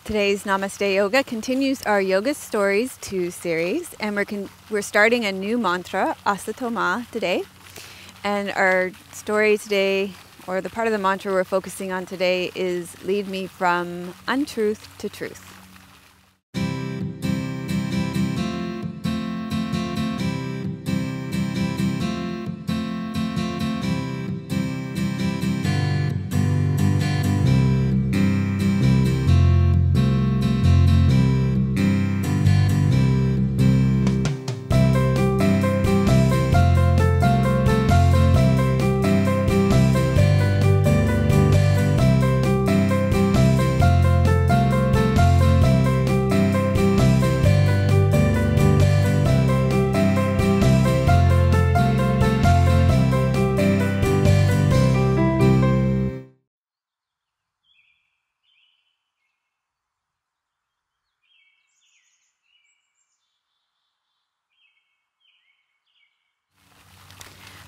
Today's Namaste Yoga continues our Yoga Stories 2 series, and we're starting a new mantra, Asatoma Ma, today. And our story today, or the part of the mantra we're focusing on today, is lead me from untruth to truth.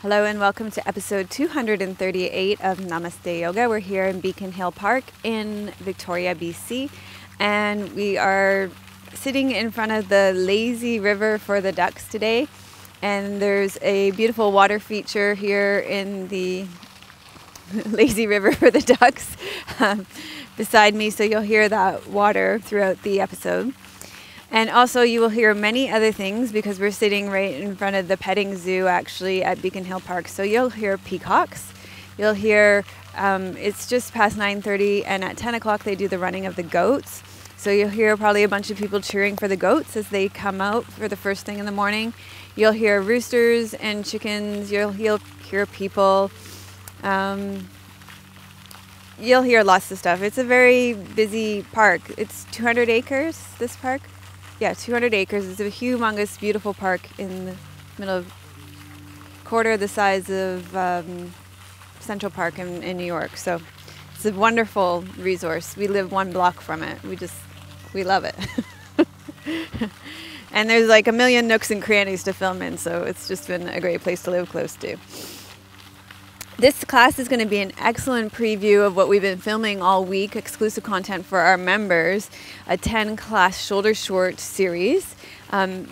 Hello and welcome to episode 238 of Namaste Yoga. We're here in Beacon Hill Park in Victoria, BC, and we are sitting in front of the lazy river for the ducks today. And there's a beautiful water feature here in the lazy river for the ducks beside me, so you'll hear that water throughout the episode. And also you will hear many other things because we're sitting right in front of the petting zoo actually at Beacon Hill Park. So you'll hear peacocks, you'll hear, it's just past 9:30 and at 10 o'clock they do the running of the goats. So you'll hear probably a bunch of people cheering for the goats as they come out for the first thing in the morning. You'll hear roosters and chickens, you'll hear people, you'll hear lots of stuff. It's a very busy park. It's 200 acres, this park. Yeah, 200 acres. It's a humongous, beautiful park in the middle of quarter the size of Central Park in New York. So it's a wonderful resource. We live 1 block from it. We love it. And there's like a million nooks and crannies to film in, so it's just been a great place to live close to. This class is going to be an excellent preview of what we've been filming all week, exclusive content for our members, a 10-class shoulder short series.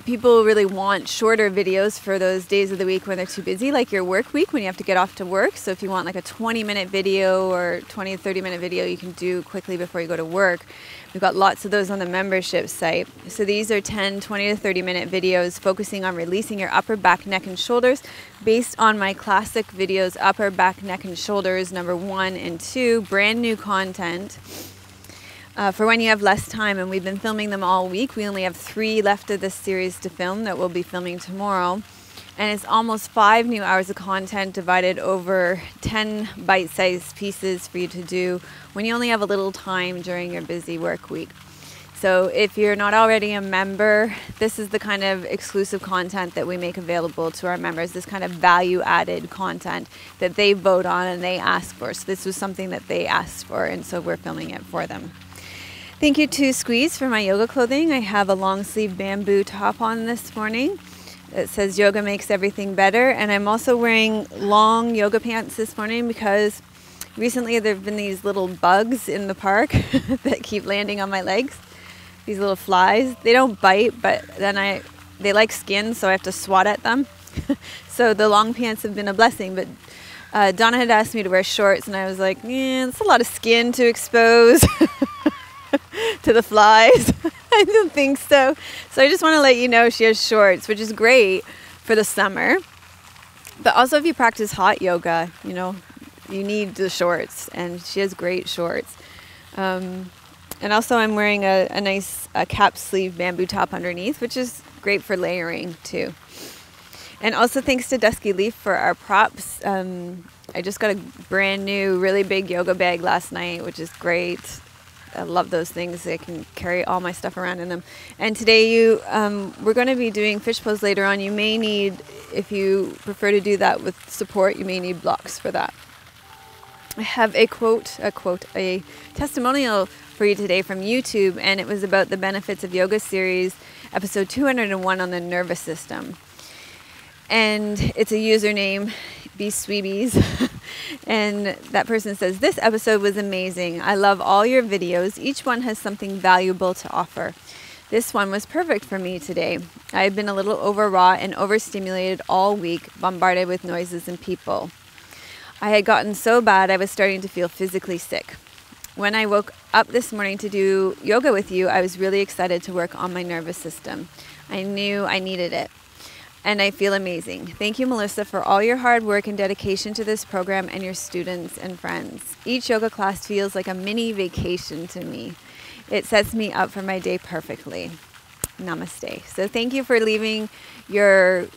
People really want shorter videos for those days of the week when they're too busy, like your work week when you have to get off to work. So if you want like a 20-minute video or 20 to 30-minute video you can do quickly before you go to work, we've got lots of those on the membership site. So these are 10, 20 to 30-minute videos focusing on releasing your upper back, neck, and shoulders based on my classic videos, Upper Back, Neck, and Shoulders, number 1 and 2, brand new content. For when you have less time, and we've been filming them all week. We only have 3 left of this series to film that we'll be filming tomorrow. And it's almost 5 new hours of content divided over 10 bite-sized pieces for you to do when you only have a little time during your busy work week. So if you're not already a member, this is the kind of exclusive content that we make available to our members, this kind of value-added content that they vote on and they ask for. So this was something that they asked for, and so we're filming it for them. Thank you to Squeeze for my yoga clothing. I have a long sleeve bamboo top on this morning. It says yoga makes everything better. And I'm also wearing long yoga pants this morning because recently there have been these little bugs in the park that keep landing on my legs. These little flies. They don't bite, but then they like skin, so I have to swat at them. So the long pants have been a blessing, but Donna had asked me to wear shorts and I was like, it's a lot of skin to expose. To the flies. I don't think so. So I just want to let you know she has shorts, which is great for the summer. But also if you practice hot yoga, you need the shorts, and she has great shorts. And also I'm wearing a nice cap sleeve bamboo top underneath, which is great for layering too. And also thanks to Dusky Leaf for our props. I just got a brand new, really big yoga bag last night, which is great. I love those things. I can carry all my stuff around in them. And today we're going to be doing fish pose later on. You may need, if you prefer to do that with support, you may need blocks for that. I have a testimonial for you today from YouTube, and it was about the Benefits of Yoga series, episode 201 on the nervous system. And it's a username, Be Sweebies. And that person says, this episode was amazing. I love all your videos. Each one has something valuable to offer. This one was perfect for me today. I have been a little overwrought and overstimulated all week, bombarded with noises and people. I had gotten so bad I was starting to feel physically sick. When I woke up this morning to do yoga with you, I was really excited to work on my nervous system. I knew I needed it. And I feel amazing. Thank you, Melissa, for all your hard work and dedication to this program and your students and friends. Each yoga class feels like a mini vacation to me. It sets me up for my day perfectly. Namaste. So thank you for leaving your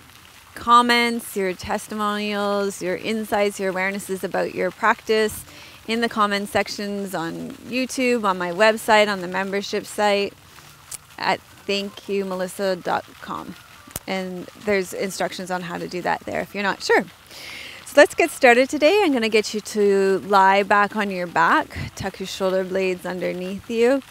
comments, your testimonials, your insights, your awarenesses about your practice in the comment sections on YouTube, on my website, on the membership site at thankyoumelissa.com. And there's instructions on how to do that there if you're not sure. So let's get started today. I'm going to get you to lie back on your back, tuck your shoulder blades underneath you,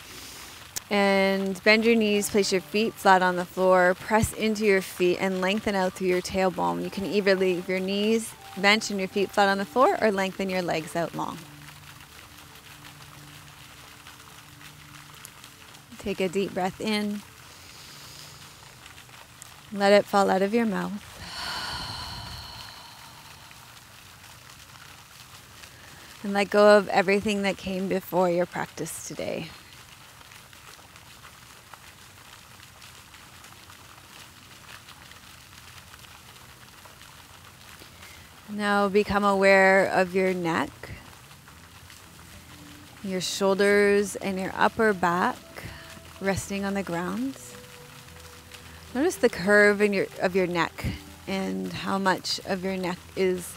and bend your knees, place your feet flat on the floor, press into your feet and lengthen out through your tailbone. You can either leave your knees bent and your feet flat on the floor or lengthen your legs out long. Take a deep breath in. Let it fall out of your mouth. And let go of everything that came before your practice today. Now become aware of your neck, your shoulders, and your upper back resting on the ground. Notice the curve of your neck and how much of your neck is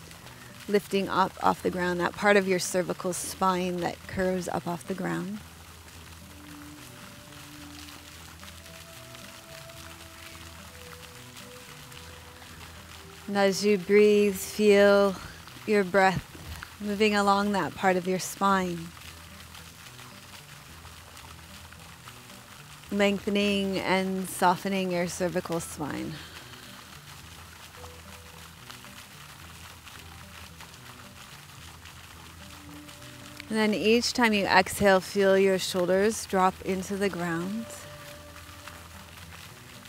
lifting up off the ground, that part of your cervical spine that curves up off the ground. And as you breathe, feel your breath moving along that part of your spine, lengthening and softening your cervical spine. And then each time you exhale, feel your shoulders drop into the ground.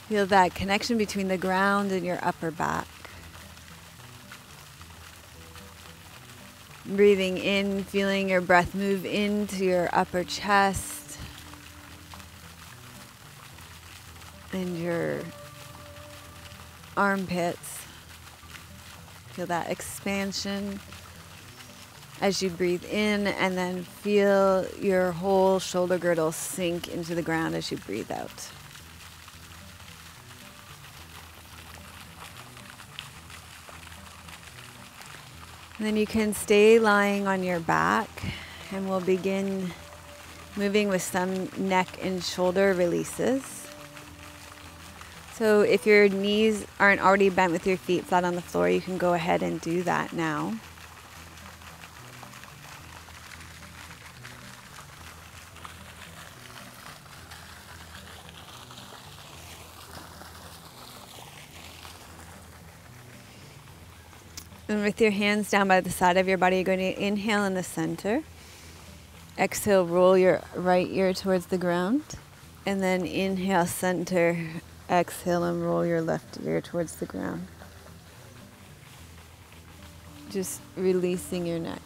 Feel that connection between the ground and your upper back. Breathing in, feeling your breath move into your upper chest and your armpits. Feel that expansion as you breathe in, and then feel your whole shoulder girdle sink into the ground as you breathe out. And then you can stay lying on your back, and we'll begin moving with some neck and shoulder releases. So if your knees aren't already bent with your feet flat on the floor, you can go ahead and do that now. And with your hands down by the side of your body, you're going to inhale in the center. Exhale, roll your right ear towards the ground. And then inhale, center. Exhale and roll your left ear towards the ground. Just releasing your neck.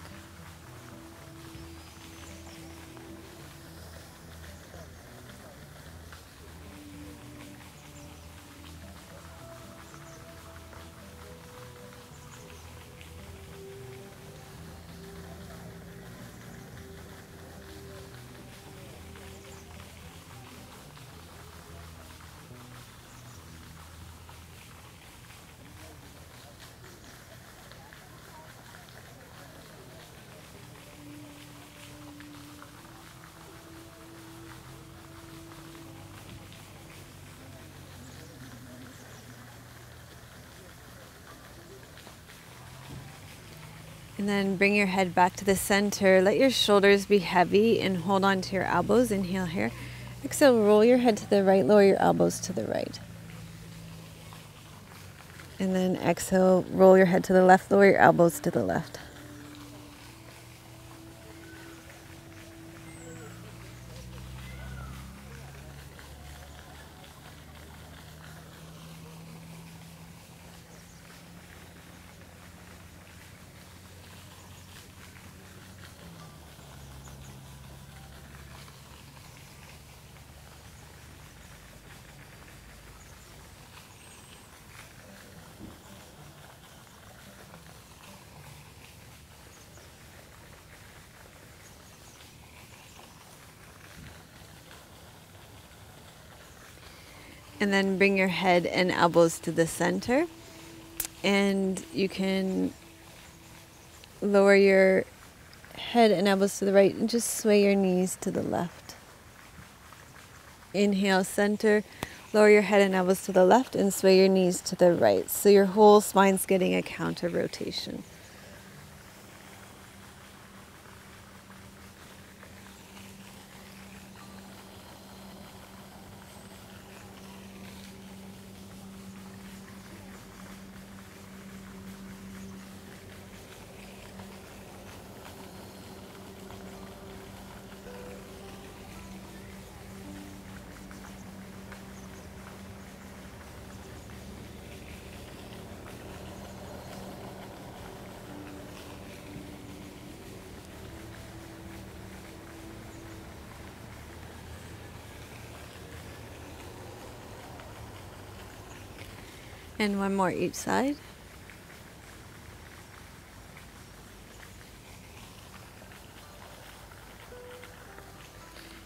And then bring your head back to the center. Let your shoulders be heavy and hold on to your elbows. Inhale here. Exhale, roll your head to the right, lower your elbows to the right. And then exhale, roll your head to the left, lower your elbows to the left. And then bring your head and elbows to the center. And you can lower your head and elbows to the right and just sway your knees to the left. Inhale, center. Lower your head and elbows to the left and sway your knees to the right. So your whole spine's getting a counter rotation. And one more each side.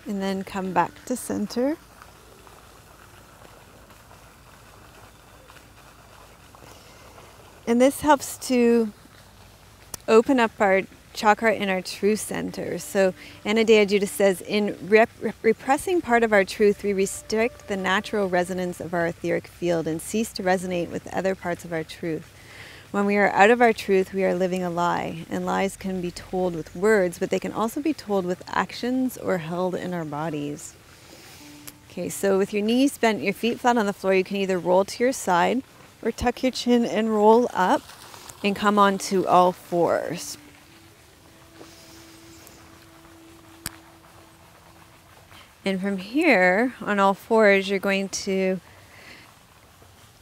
And then come back to center. And this helps to open up our chakra in our true center. So Anadea says, in repressing part of our truth, we restrict the natural resonance of our etheric field and cease to resonate with other parts of our truth. When we are out of our truth, we are living a lie. And lies can be told with words, but they can also be told with actions or held in our bodies. Okay, so with your knees bent, your feet flat on the floor, you can either roll to your side or tuck your chin and roll up and come onto all fours. And from here, on all fours, you're going to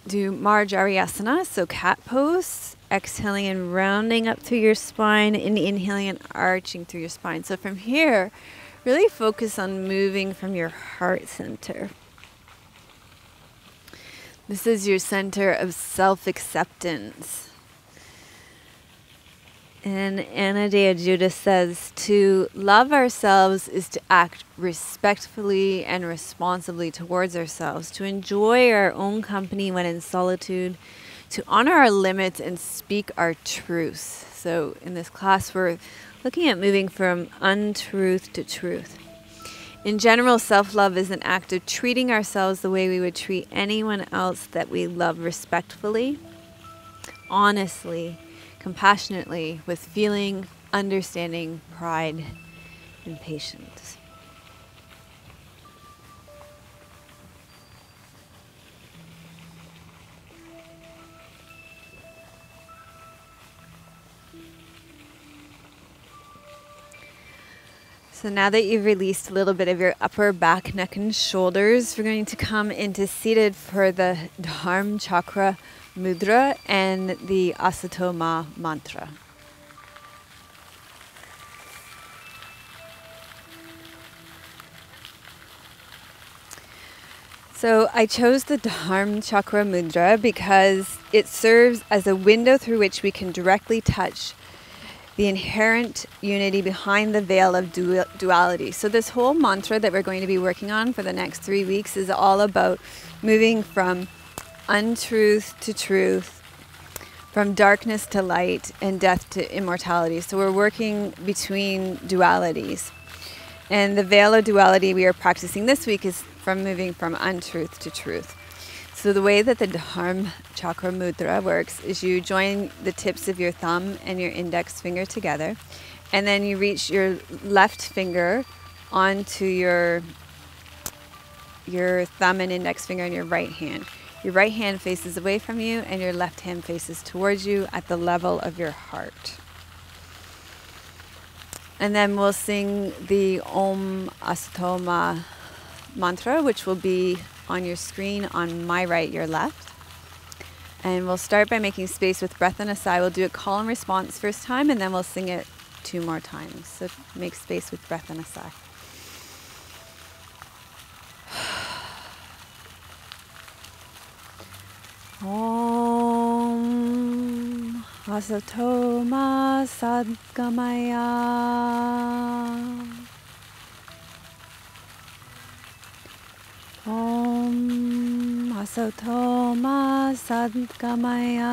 do Brhadaranyaka, so cat pose, exhaling and rounding up through your spine, and inhaling and arching through your spine. So from here, really focus on moving from your heart center. This is your center of self-acceptance. And Anadea says, to love ourselves is to act respectfully and responsibly towards ourselves, to enjoy our own company when in solitude, to honor our limits and speak our truth. So in this class, we're looking at moving from untruth to truth. In general, self-love is an act of treating ourselves the way we would treat anyone else that we love, respectfully, honestly, compassionately, with feeling, understanding, pride, and patience. So now that you've released a little bit of your upper back, neck, and shoulders, we're going to come into seated for the Dharma Chakra Mudra and the Asatoma mantra. So I chose the Dharma Chakra Mudra because it serves as a window through which we can directly touch the inherent unity behind the veil of duality. So this whole mantra that we're going to be working on for the next 3 weeks is all about moving from untruth to truth, from darkness to light, and death to immortality. So we're working between dualities. And the veil of duality we are practicing this week is from moving from untruth to truth. So the way that the Dharma Chakra Mudra works is you join the tips of your thumb and your index finger together, and then you reach your left finger onto your thumb and index finger in your right hand. Your right hand faces away from you, and your left hand faces towards you at the level of your heart. And then we'll sing the Om Asatoma mantra, which will be on your screen on my right, your left. And we'll start by making space with breath and a sigh. We'll do a call and response first time, and then we'll sing it 2 more times. So make space with breath and a sigh. Om Asatoma Satgamaya. Om Asatoma Satgamaya,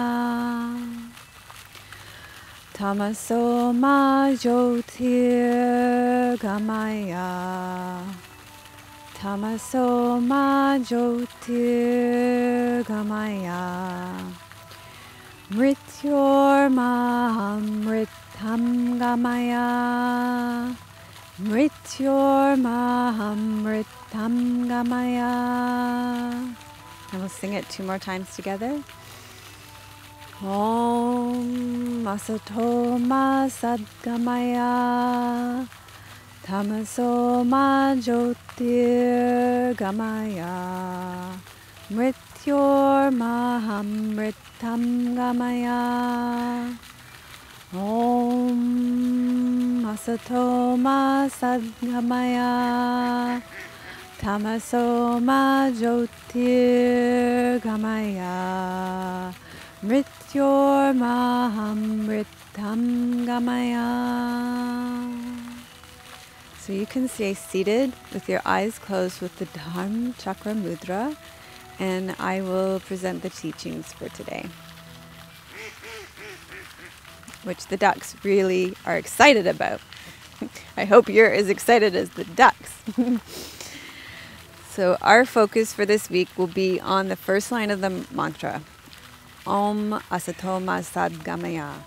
tamaso Ma jyotir gamaya, tamaso Ma jyotir gamaya, mrtyor amrtam gamaya, mrtyor amrtam gamaya. And we'll sing it 2 more times together. Om Asatoma Satgamaya, tamaso Ma jyotir gamaya, mrtyor amrtam gamaya. Om Asatoma Satgamaya, tamaso Ma jyotir gamaya, mrtyor amrtam gamaya. So you can stay seated with your eyes closed with the Dharma Chakra Mudra, and I will present the teachings for today, which the ducks really are excited about. I hope you're as excited as the ducks. So our focus for this week will be on the first line of the mantra, Om Asatoma Satgamaya,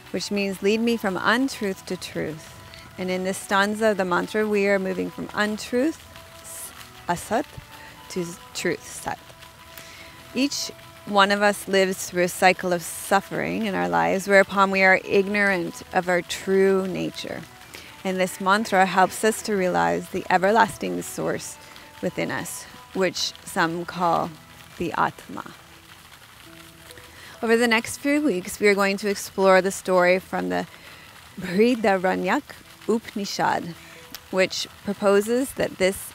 which means lead me from untruth to truth. And in this stanza of the mantra, we are moving from untruth, asat, to truth, sat. Each one of us lives through a cycle of suffering in our lives, whereupon we are ignorant of our true nature. And this mantra helps us to realize the everlasting source within us, which some call the Atma. Over the next few weeks, we are going to explore the story from the Brhadaranyaka Upanisad, which proposes that this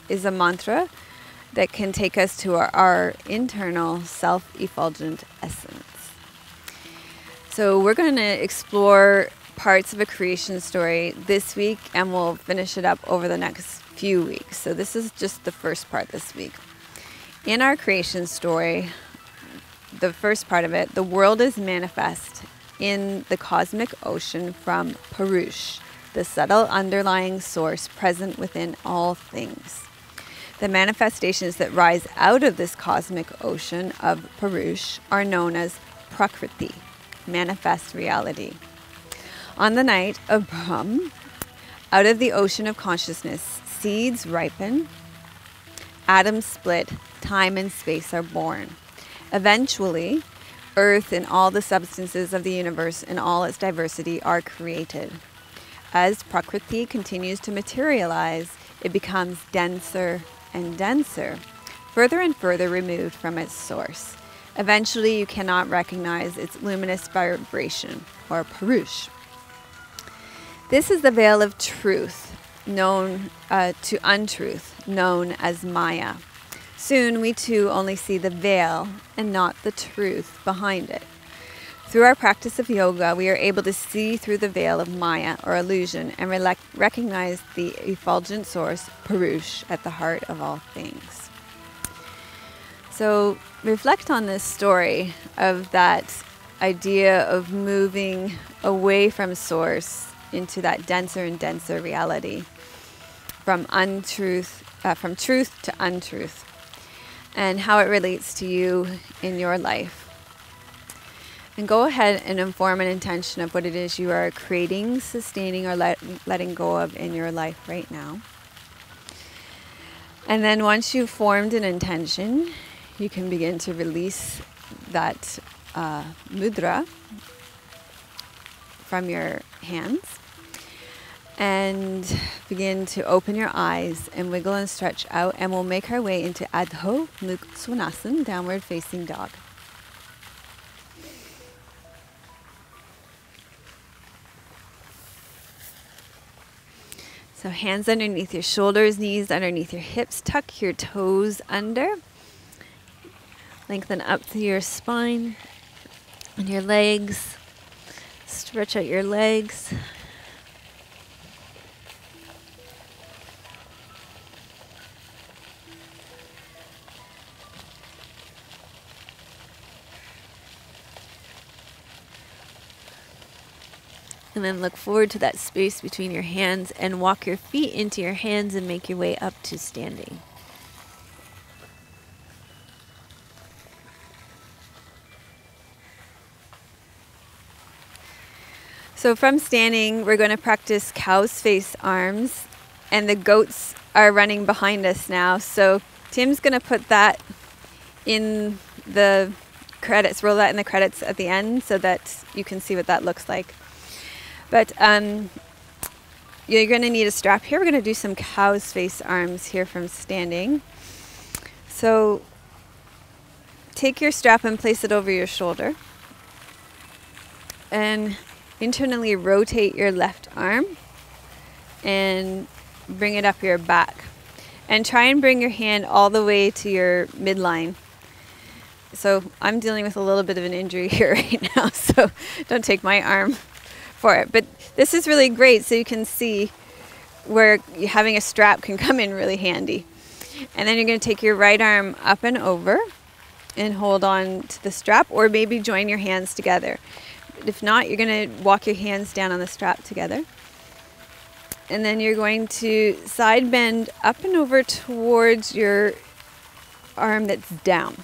is a mantra that can take us to our internal self-effulgent essence. So we're going to explore parts of a creation story this week, and we'll finish it up over the next few weeks. So this is just the first part this week. In our creation story, the first part of it, the world is manifest in the cosmic ocean from Purush, the subtle underlying source present within all things. The manifestations that rise out of this cosmic ocean of Purush are known as Prakriti, manifest reality. On the night of Brahm, out of the ocean of consciousness, seeds ripen, atoms split, time and space are born. Eventually, Earth and all the substances of the universe and all its diversity are created. As Prakriti continues to materialize, it becomes denser and denser, further and further removed from its source. Eventually, you cannot recognize its luminous vibration, or Purush. This is the veil of truth, known to untruth, known as Maya. Soon, we too only see the veil and not the truth behind it. Through our practice of yoga, we are able to see through the veil of Maya, or illusion, and recognize the effulgent source, Purush, at the heart of all things. So reflect on this story of that idea of moving away from source into that denser and denser reality, from truth to untruth, and how it relates to you in your life. And go ahead and inform an intention of what it is you are creating, sustaining, or letting go of in your life right now. And then once you've formed an intention, you can begin to release that mudra from your hands and begin to open your eyes and wiggle and stretch out, and we'll make our way into Adho Mukha Svanasana, downward facing dog. So hands underneath your shoulders, knees underneath your hips, tuck your toes under. Lengthen up through your spine and your legs. Stretch out your legs. And then look forward to that space between your hands and walk your feet into your hands and make your way up to standing. So from standing, we're going to practice cow's face arms, and the goats are running behind us now. So Tim's going to put that in the credits, roll that in the credits at the end so that you can see what that looks like. But you're going to need a strap here. We're going to do some cow's face arms here from standing. So take your strap and place it over your shoulder. And internally rotate your left arm and bring it up your back. And try and bring your hand all the way to your midline. So I'm dealing with a little bit of an injury here right now, so don't take my arm for it. But this is really great so you can see where having a strap can come in really handy. And then you're going to take your right arm up and over and hold on to the strap, or maybe join your hands together. If not, you're going to walk your hands down on the strap together. And then you're going to side bend up and over towards your arm that's down.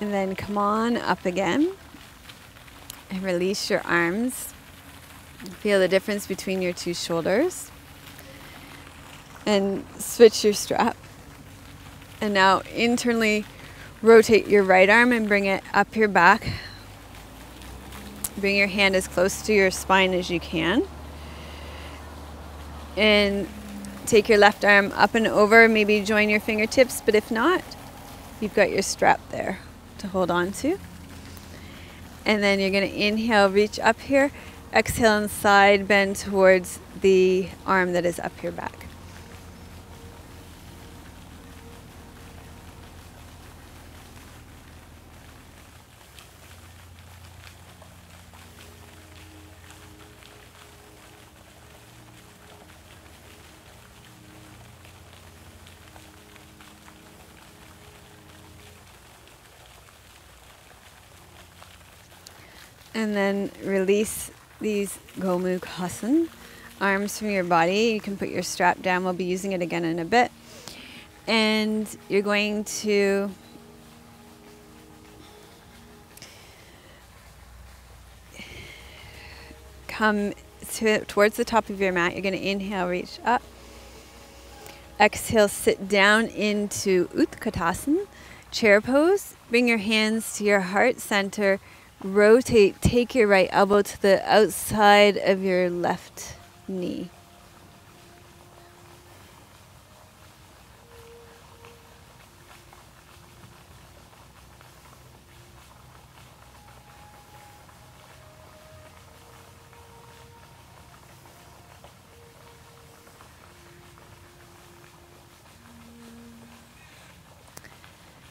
And then come on up again and release your arms. Feel the difference between your two shoulders. And switch your strap. And now internally rotate your right arm and bring it up your back. Bring your hand as close to your spine as you can. And take your left arm up and over. Maybe join your fingertips, but if not, you've got your strap there to hold on to. And then you're going to inhale, reach up here, exhale and side bend towards the arm that is up your back. And then release these gomukhasana arms from your body. You can put your strap down. We'll be using it again in a bit. And you're going to come towards the top of your mat. You're going to inhale, reach up. Exhale, sit down into Utkatasana, chair pose. Bring your hands to your heart center. Rotate, take your right elbow to the outside of your left knee.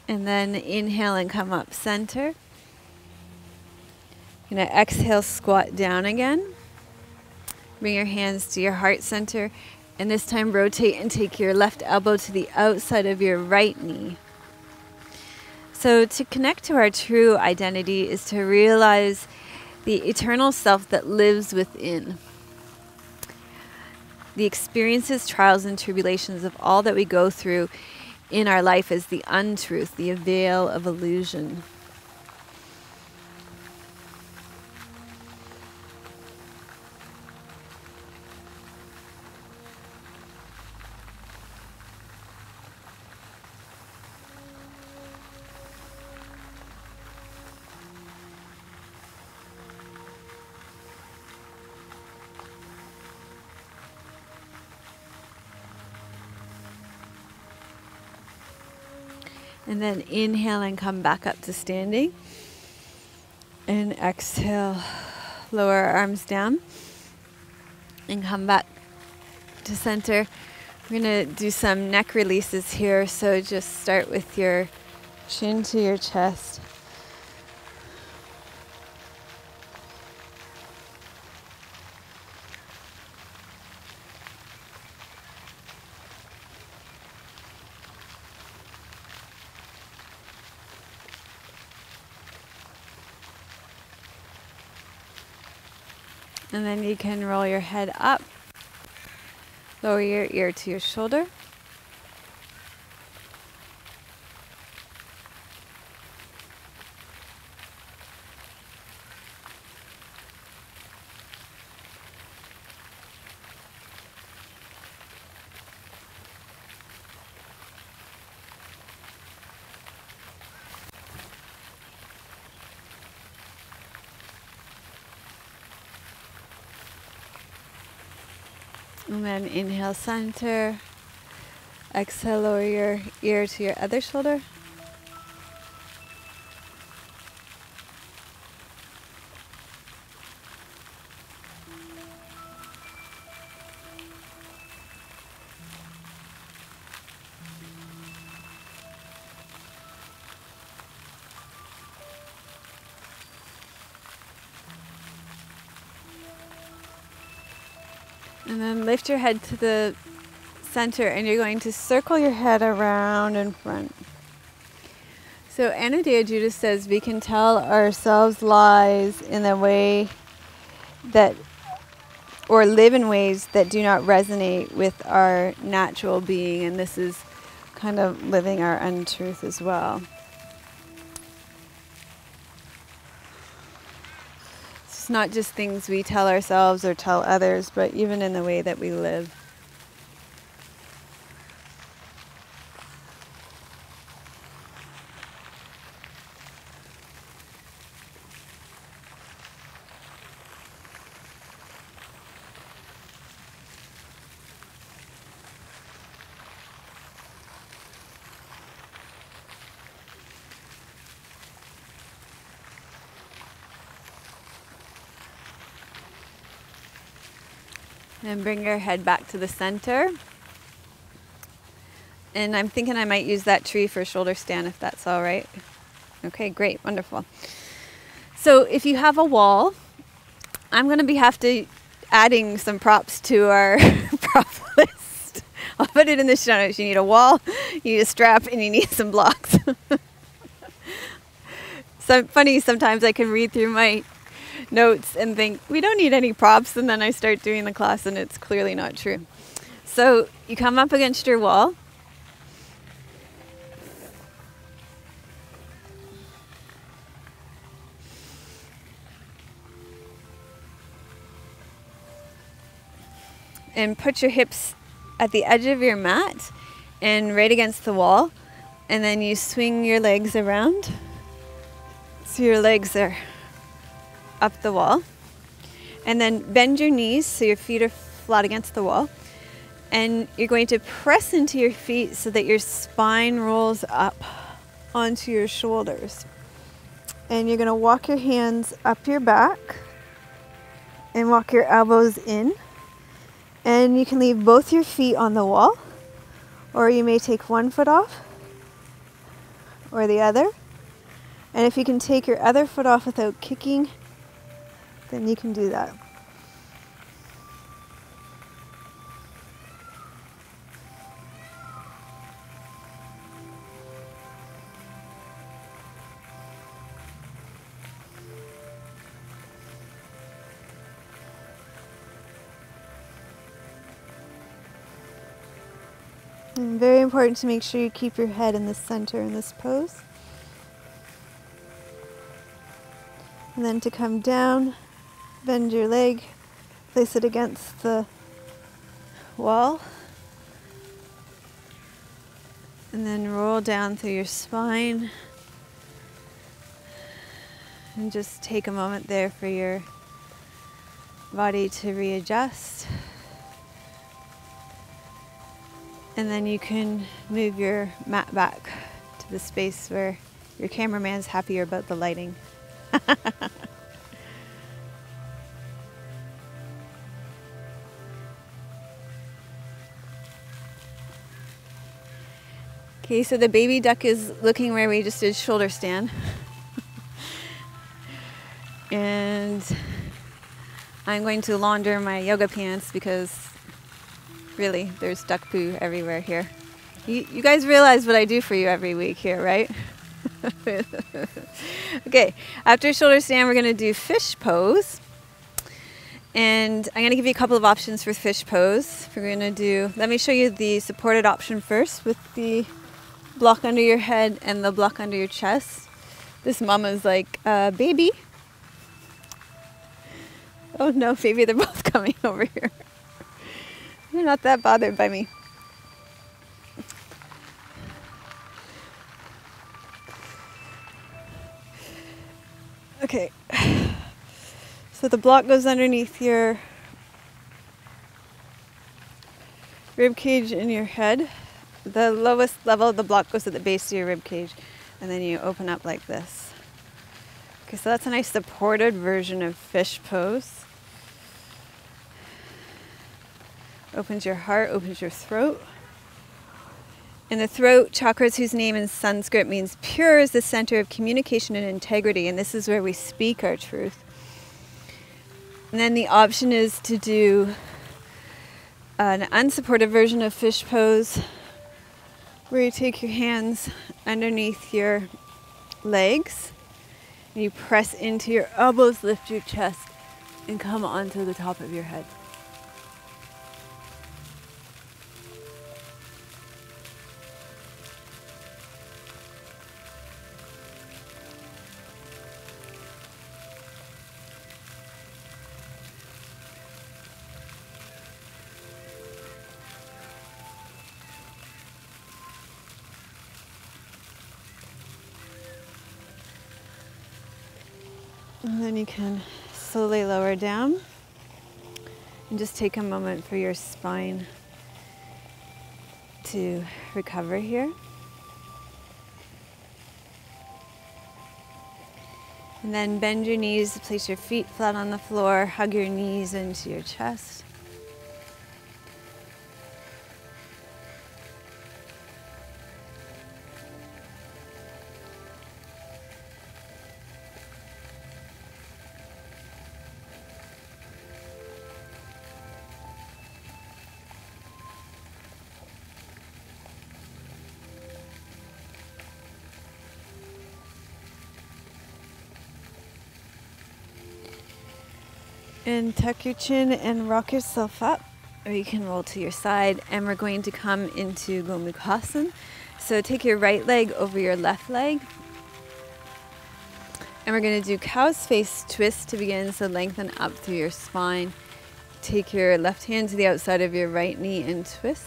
And then inhale and come up center. You're going to exhale, squat down again. Bring your hands to your heart center. And this time rotate and take your left elbow to the outside of your right knee. So to connect to our true identity is to realize the eternal self that lives within. The experiences, trials, and tribulations of all that we go through in our life is the untruth, the veil of illusion. And then inhale and come back up to standing. And exhale, lower our arms down. And come back to center. We're going to do some neck releases here. So just start with your chin to your chest. And then you can roll your head up, lower your ear to your shoulder. And then inhale, center. Exhale, lower your ear to your other shoulder. And then lift your head to the center, and you're going to circle your head around in front. So Anodea Judas says we can tell ourselves lies in the way that, or live in ways that do not resonate with our natural being, and this is kind of living our untruth as well. It's not just things we tell ourselves or tell others, but even in the way that we live. And bring your head back to the center. And I'm thinking I might use that tree for a shoulder stand if that's all right. Okay, great, wonderful. So if you have a wall, I'm going to be adding some props to our prop list. I'll put it in the show notes. You need a wall, you need a strap, and you need some blocks. So funny, sometimes I can read through my notes and think we don't need any props, and then I start doing the class and it's clearly not true. So you come up against your wall, and put your hips at the edge of your mat and right against the wall, and then you swing your legs around so your legs are up the wall, and then bend your knees so your feet are flat against the wall, and you're going to press into your feet so that your spine rolls up onto your shoulders, and you're going to walk your hands up your back and walk your elbows in, and you can leave both your feet on the wall, or you may take one foot off or the other, and if you can take your other foot off without kicking, then you can do that. And very important to make sure you keep your head in the center in this pose. And then to come down, bend your leg, place it against the wall, and then roll down through your spine, and just take a moment there for your body to readjust. And then you can move your mat back to the space where your cameraman's happier about the lighting. Okay, so the baby duck is looking where we just did shoulder stand. And I'm going to launder my yoga pants because really there's duck poo everywhere here. You guys realize what I do for you every week here, right? Okay, after shoulder stand we're going to do fish pose. And I'm going to give you a couple of options for fish pose. We're going to do, let me show you the supported option first with the block under your head and the block under your chest. This mama's like, baby. Oh no, baby, they're both coming over here. You're not that bothered by me. Okay. So the block goes underneath your rib cage in your head. The lowest level of the block goes at the base of your rib cage, and then you open up like this. Okay, so that's a nice supported version of fish pose. Opens your heart, opens your throat. And the throat chakras, whose name in Sanskrit means pure, is the center of communication and integrity, and this is where we speak our truth. And then the option is to do an unsupported version of fish pose, where you take your hands underneath your legs, and you press into your elbows, lift your chest, and come onto the top of your head. And then you can slowly lower down and just take a moment for your spine to recover here. And then bend your knees, place your feet flat on the floor, hug your knees into your chest. And tuck your chin and rock yourself up, or you can roll to your side, and we're going to come into gomukhasana. So take your right leg over your left leg, and we're going to do cow's face twist to begin, so lengthen up through your spine. Take your left hand to the outside of your right knee and twist.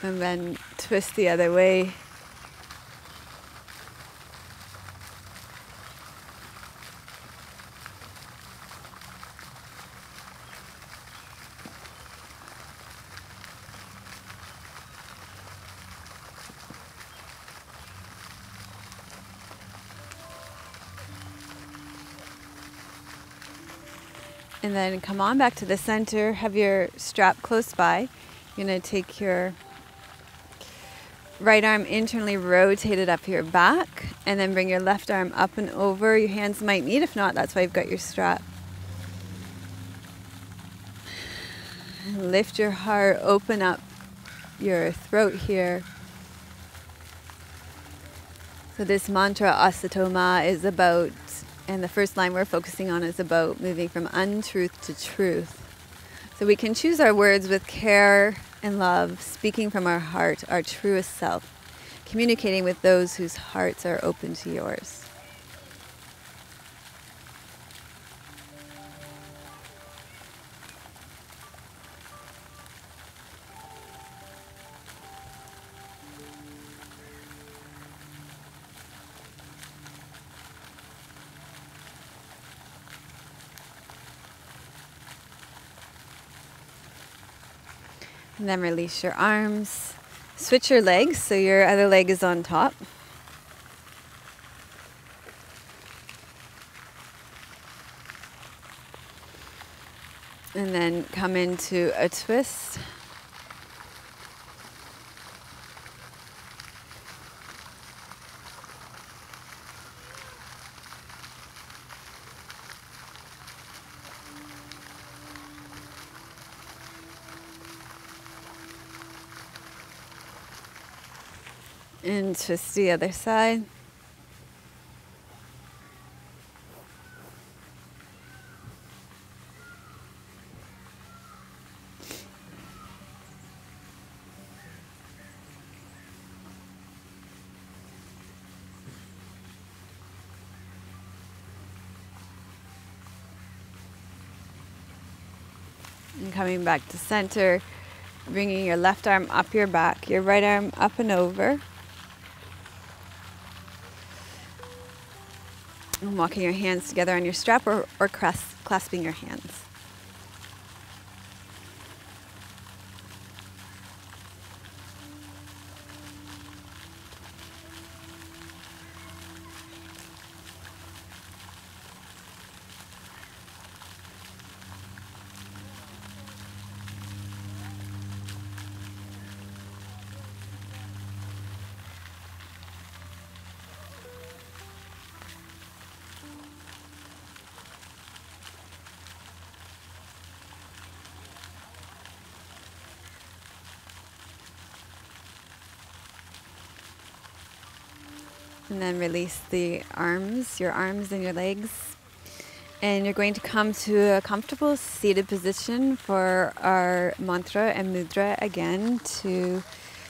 And then twist the other way. And then come on back to the center, have your strap close by. You're going to take your right arm internally rotated up your back, and then bring your left arm up and over. Your hands might meet, if not, that's why you've got your strap. Lift your heart, open up your throat here. So this mantra, Asatoma, is about, and the first line we're focusing on is about moving from untruth to truth. So we can choose our words with care and love, speaking from our heart, our truest self, communicating with those whose hearts are open to yours. And then release your arms. Switch your legs so your other leg is on top. And then come into a twist. And twist the other side. And coming back to center, bringing your left arm up your back, your right arm up and over. And walking your hands together on your strap or clasping your hands. And then release the arms, your arms and your legs. And you're going to come to a comfortable seated position for our mantra and mudra again to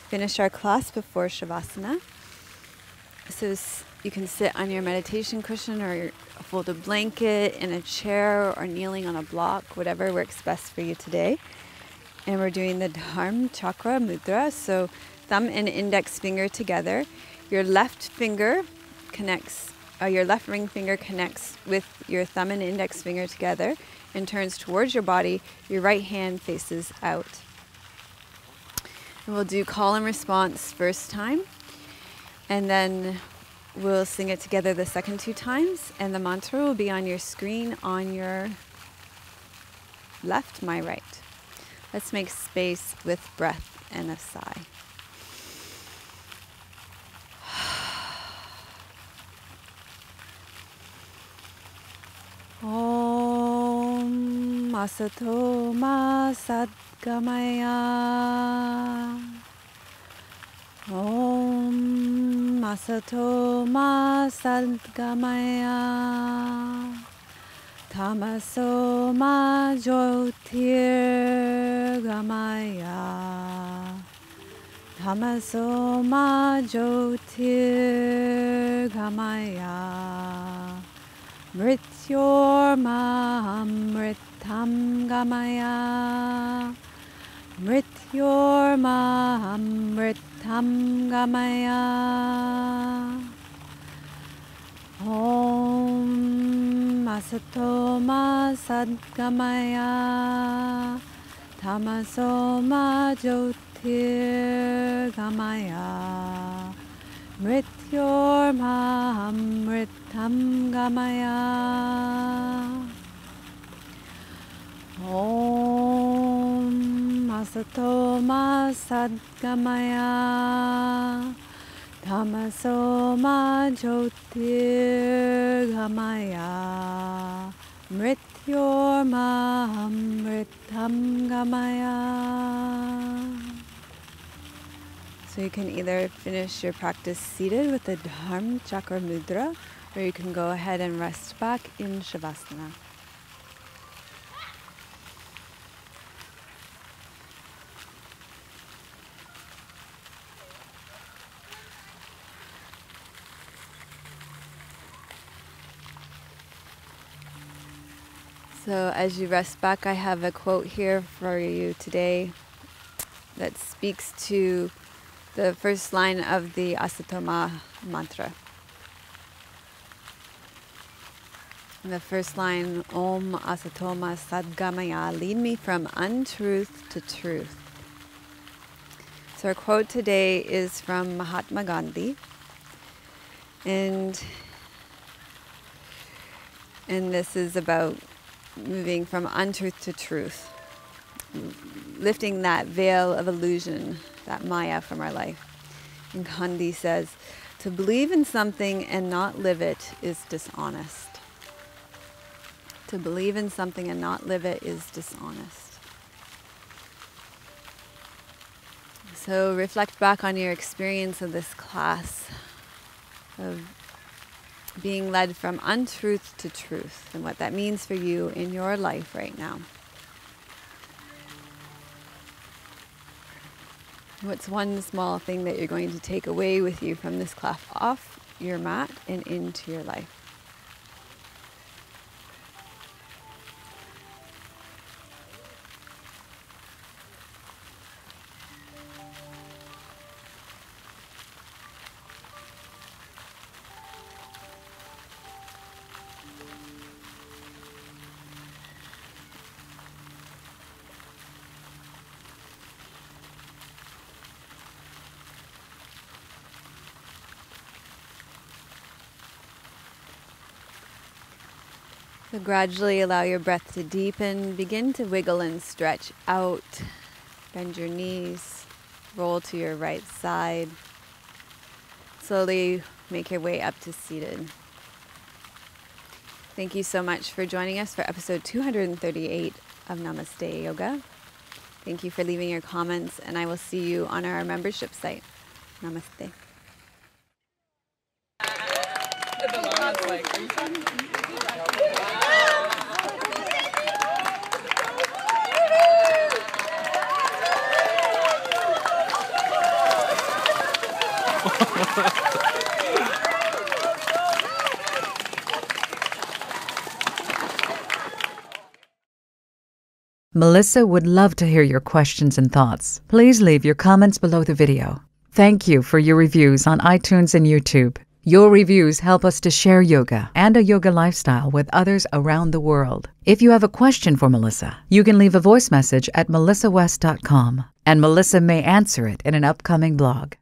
finish our class before Shavasana. So you can sit on your meditation cushion or a folded blanket, in a chair, or kneeling on a block, whatever works best for you today. And we're doing the Dharma Chakra Mudra, so thumb and index finger together. Your left finger connects, your left ring finger connects with your thumb and index finger together and turns towards your body. Your right hand faces out. And we'll do call and response first time, and then we'll sing it together the second two times, and the mantra will be on your screen on your left, my right. Let's make space with breath and a sigh. Om Asatoma Satgamaya. Om Asatoma Satgamaya. Tamaso Ma jyotir gamaya. Tamaso Ma jyotir gamaya. Mrtyor ma amrtam gamaya. Mrtyor ma amrtam gamaya. Om Asatoma Satgamaya. Tamaso Ma jyotir gamaya. Mrtyor ma amrtam gamaya. Om Asatoma Satgamaya. Tamaso Ma jyotir gamaya. Mrtyor ma amrtam gamaya. So you can either finish your practice seated with the Dharma Chakra Mudra, or you can go ahead and rest back in Shavasana. So as you rest back, I have a quote here for you today that speaks to the first line of the Asatoma mantra. And the first line, Om Asatoma Satgamaya, lead me from untruth to truth. So our quote today is from Mahatma Gandhi. And this is about moving from untruth to truth. Lifting that veil of illusion, that maya, from our life. And Gandhi says, to believe in something and not live it is dishonest. To believe in something and not live it is dishonest. So reflect back on your experience of this class, of being led from untruth to truth, and what that means for you in your life right now. What's one small thing that you're going to take away with you from this class, off your mat and into your life? So gradually allow your breath to deepen. Begin to wiggle and stretch out. Bend your knees. Roll to your right side. Slowly make your way up to seated. Thank you so much for joining us for episode 238 of Namaste Yoga. Thank you for leaving your comments, and I will see you on our membership site. Namaste. Melissa would love to hear your questions and thoughts. Please leave your comments below the video. Thank you for your reviews on iTunes and YouTube. Your reviews help us to share yoga and a yoga lifestyle with others around the world. If you have a question for Melissa, you can leave a voice message at melissawest.com, and Melissa may answer it in an upcoming blog.